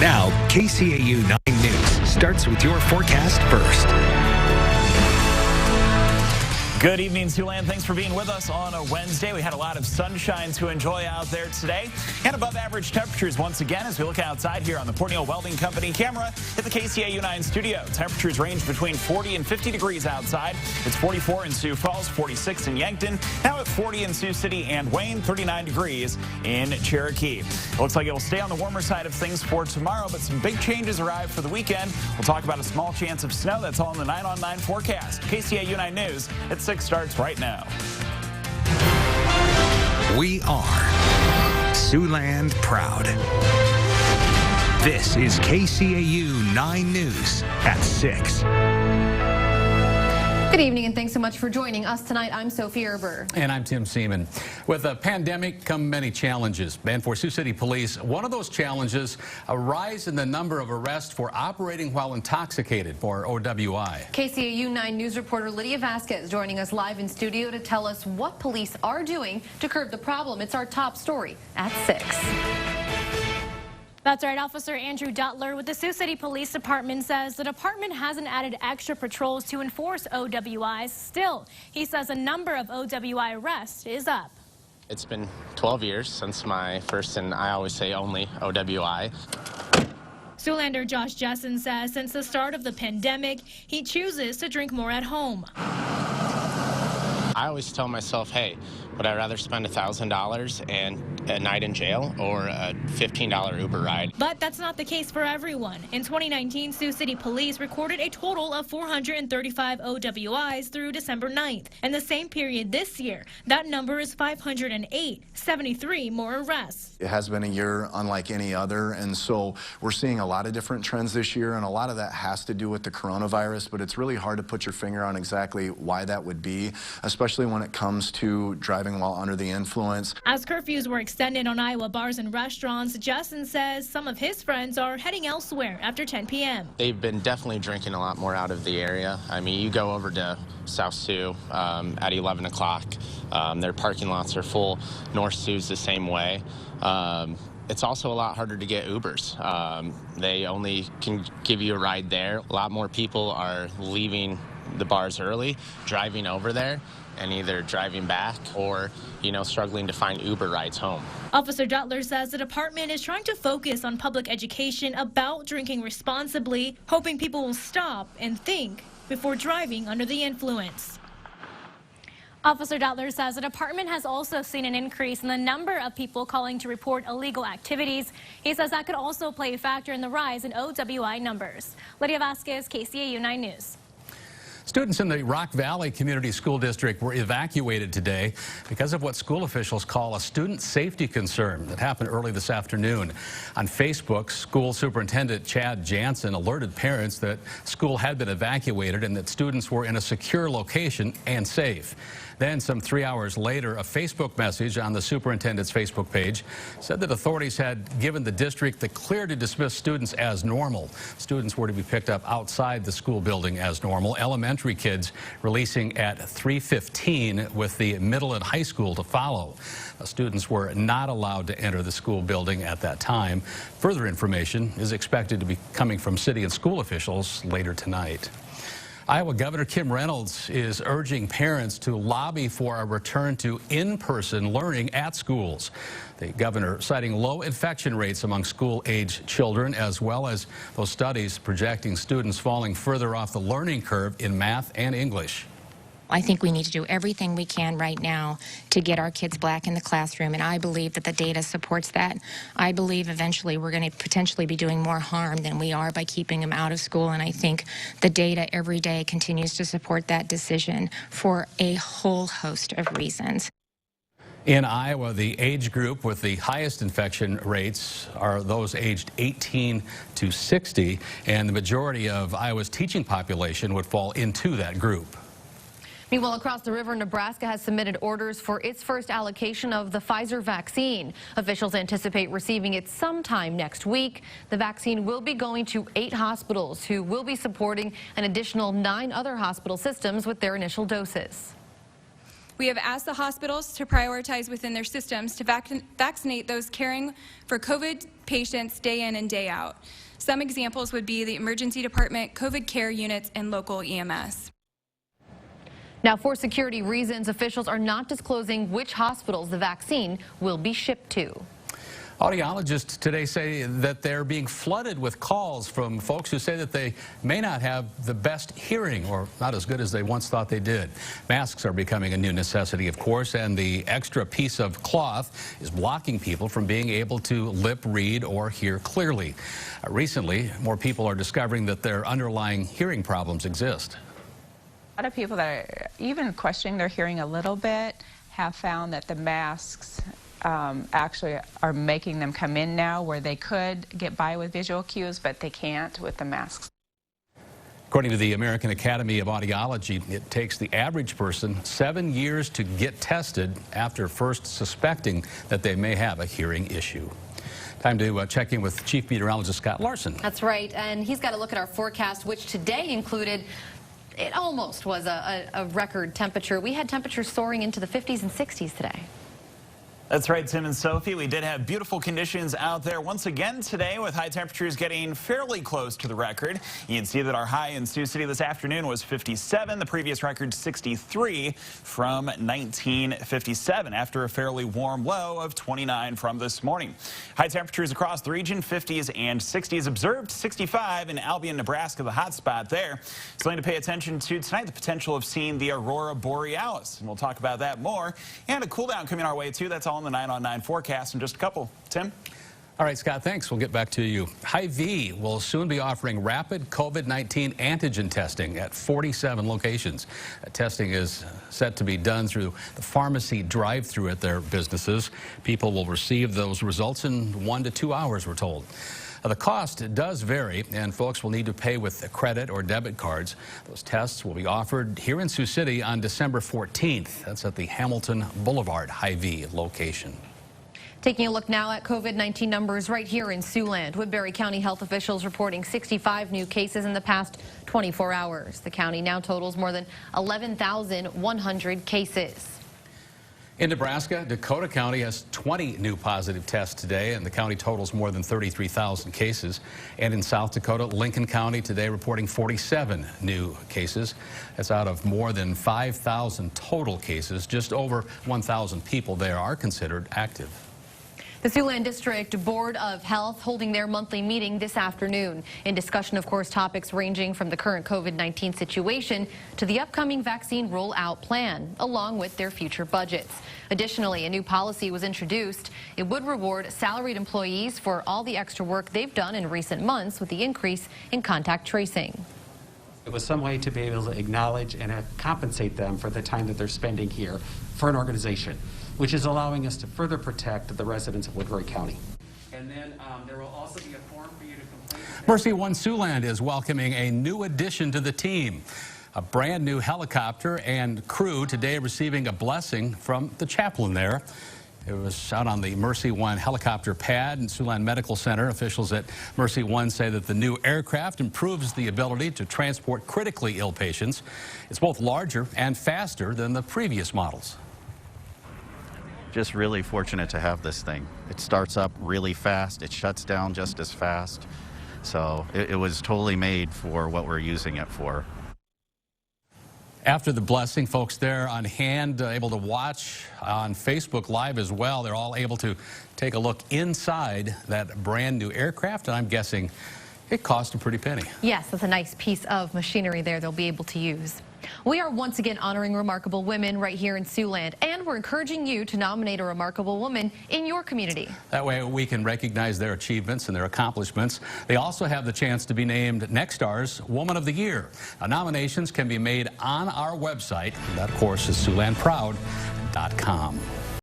Now, KCAU 9 News starts with your forecast first. Good evening, Siouxland. Thanks for being with us on a Wednesday. We had a lot of sunshine to enjoy out there today, and above average temperatures once again as we look outside here on the Port Neal Welding Company camera at the KCAU 9 studio. Temperatures range between 40 and 50 degrees outside. It's 44 in Sioux Falls, 46 in Yankton, now at 40 in Sioux City and Wayne, 39 degrees in Cherokee. It looks like it will stay on the warmer side of things for tomorrow, but some big changes arrive for the weekend. We'll talk about a small chance of snow. That's all in the 9 on 9 forecast. KCAU 9 News at 6 starts right now. We are Siouxland proud. This is KCAU 9 News at 6. Good evening and thanks so much for joining us tonight. I'm Sophie Erber. And I'm Tim Seaman. With a pandemic come many challenges. And for Sioux City Police, one of those challenges, a rise in the number of arrests for operating while intoxicated, or OWI. KCAU 9 News reporter Lydia Vasquez joining us live in studio to tell us what police are doing to curb the problem. It's our top story at 6. That's right. Officer Andrew Duttler with the Sioux City Police Department says the department hasn't added extra patrols to enforce OWIs. Still, he says the number of OWI arrests is up. It's been 12 years since my first, and I always say only, OWI. Siouxlander Josh Jessen says since the start of the pandemic, he chooses to drink more at home. I always tell myself, hey, would I rather spend $1,000 and a night in jail or a $15 Uber ride? But that's not the case for everyone. In 2019, Sioux City Police recorded a total of 435 OWIs through December 9th. In the same period this year, that number is 508, 73 more arrests. It has been a year unlike any other, and so we're seeing a lot of different trends this year, and a lot of that has to do with the coronavirus, but it's really hard to put your finger on exactly why that would be, especially when it comes to driving while under the influence. As curfews were extended on Iowa bars and restaurants, Justin says some of his friends are heading elsewhere after 10 p.m. They've been definitely drinking a lot more out of the area. I mean, you go over to South Sioux at 11 o'clock. Their parking lots are full. North Sioux's the same way. It's also a lot harder to get Ubers. They only can give you a ride there. A lot more people are leaving the bars early, driving over there, and either driving back or, struggling to find Uber rides home. Officer Duttler says the department is trying to focus on public education about drinking responsibly, hoping people will stop and think before driving under the influence. Officer Duttler says the department has also seen an increase in the number of people calling to report illegal activities. He says that could also play a factor in the rise in OWI numbers. Lydia Vasquez, KCAU 9 News. Students in the Rock Valley Community School District were evacuated today because of what school officials call a student safety concern that happened early this afternoon. On Facebook, school superintendent Chad Jansen alerted parents that school had been evacuated and that students were in a secure location and safe. Then, some 3 hours later, a Facebook message on the superintendent's Facebook page said that authorities had given the district the clear to dismiss students as normal. Students were to be picked up outside the school building as normal. Elementary kids releasing at 3:15 with the middle and high school to follow. Students were not allowed to enter the school building at that time. Further information is expected to be coming from city and school officials later tonight. Iowa Governor Kim Reynolds is urging parents to lobby for a return to in-person learning at schools. The governor citing low infection rates among school-age children, as well as those studies projecting students falling further off the learning curve in math and English. I think we need to do everything we can right now to get our kids back in the classroom, and I believe that the data supports that. I believe eventually we're going to potentially be doing more harm than we are by keeping them out of school, and I think the data every day continues to support that decision for a whole host of reasons. In Iowa, the age group with the highest infection rates are those aged 18 to 60, and the majority of Iowa's teaching population would fall into that group. Meanwhile, across the river, Nebraska has submitted orders for its first allocation of the Pfizer vaccine. Officials anticipate receiving it sometime next week. The vaccine will be going to 8 hospitals who will be supporting an additional 9 other hospital systems with their initial doses. We have asked the hospitals to prioritize within their systems to vaccinate those caring for COVID patients day in and day out. Some examples would be the emergency department, COVID care units, and local EMS. Now, for security reasons, officials are not disclosing which hospitals the vaccine will be shipped to. Audiologists today say that they're being flooded with calls from folks who say that they may not have the best hearing or not as good as they once thought they did. Masks are becoming a new necessity, of course, and the extra piece of cloth is blocking people from being able to lip read or hear clearly. Recently, more people are discovering that their underlying hearing problems exist. A lot of people that are even questioning their hearing a little bit have found that the masks actually are making them come in now where they could get by with visual cues, but they can't with the masks. According to the American Academy of Audiology, it takes the average person 7 years to get tested after first suspecting that they may have a hearing issue. Time to check in with Chief Meteorologist Scott Larson. That's right, and he's got to look at our forecast, which today included it almost was a record temperature. We had temperatures soaring into the 50s and 60s today. That's right, Tim and Sophie. We did have beautiful conditions out there once again today with high temperatures getting fairly close to the record. You can see that our high in Sioux City this afternoon was 57. The previous record 63 from 1957 after a fairly warm low of 29 from this morning. High temperatures across the region, 50s and 60s observed, 65 in Albion, Nebraska, the hot spot there. Something to pay attention to tonight, the potential of seeing the Aurora Borealis. And we'll talk about that more. And a cool down coming our way too. That's all in the 9 on 9 forecast in just a couple. Tim? All right, Scott, thanks. We'll get back to you. Hy-Vee will soon be offering rapid COVID-19 antigen testing at 47 locations. Testing is set to be done through the pharmacy drive-through at their businesses. People will receive those results in 1 to 2 hours, we're told. The cost does vary, and folks will need to pay with credit or debit cards. Those tests will be offered here in Sioux City on December 14th. That's at the Hamilton Boulevard Hy-Vee location. Taking a look now at COVID-19 numbers right here in Siouxland. Woodbury County health officials reporting 65 new cases in the past 24 hours. The county now totals more than 11,100 cases. In Nebraska, Dakota County has 20 new positive tests today, and the county totals more than 33,000 cases. And in South Dakota, Lincoln County today reporting 47 new cases. That's out of more than 5,000 total cases. Just over 1,000 people there are considered active. The Siouxland District Board of Health holding their monthly meeting this afternoon. In discussion, of course, topics ranging from the current COVID-19 situation to the upcoming vaccine rollout plan, along with their future budgets. Additionally, a new policy was introduced. It would reward salaried employees for all the extra work they've done in recent months with the increase in contact tracing. It was some way to be able to acknowledge and compensate them for the time that they're spending here for an organization, which is allowing us to further protect the residents of Woodbury County. And then there will also be a form for you to complete. Mercy One Siouxland is welcoming a new addition to the team. A brand new helicopter and crew today receiving a blessing from the chaplain there. It was out on the Mercy One helicopter pad in Siouxland Medical Center. Officials at Mercy One say that the new aircraft improves the ability to transport critically ill patients. It's both larger and faster than the previous models. Just really fortunate to have this thing. It starts up really fast. It shuts down just as fast. So it was totally made for what we're using it for. After the blessing, folks there on hand able to watch on Facebook Live as well. They're all able to take a look inside that brand new aircraft, and I'm guessing it cost a pretty penny. Yes, that's a nice piece of machinery there they'll be able to use. We are once again honoring remarkable women right here in Siouxland, and we're encouraging you to nominate a remarkable woman in your community. That way we can recognize their achievements and their accomplishments. They also have the chance to be named Nextstar's Woman of the Year. Now, nominations can be made on our website, and that, of course, is SiouxlandProud.com.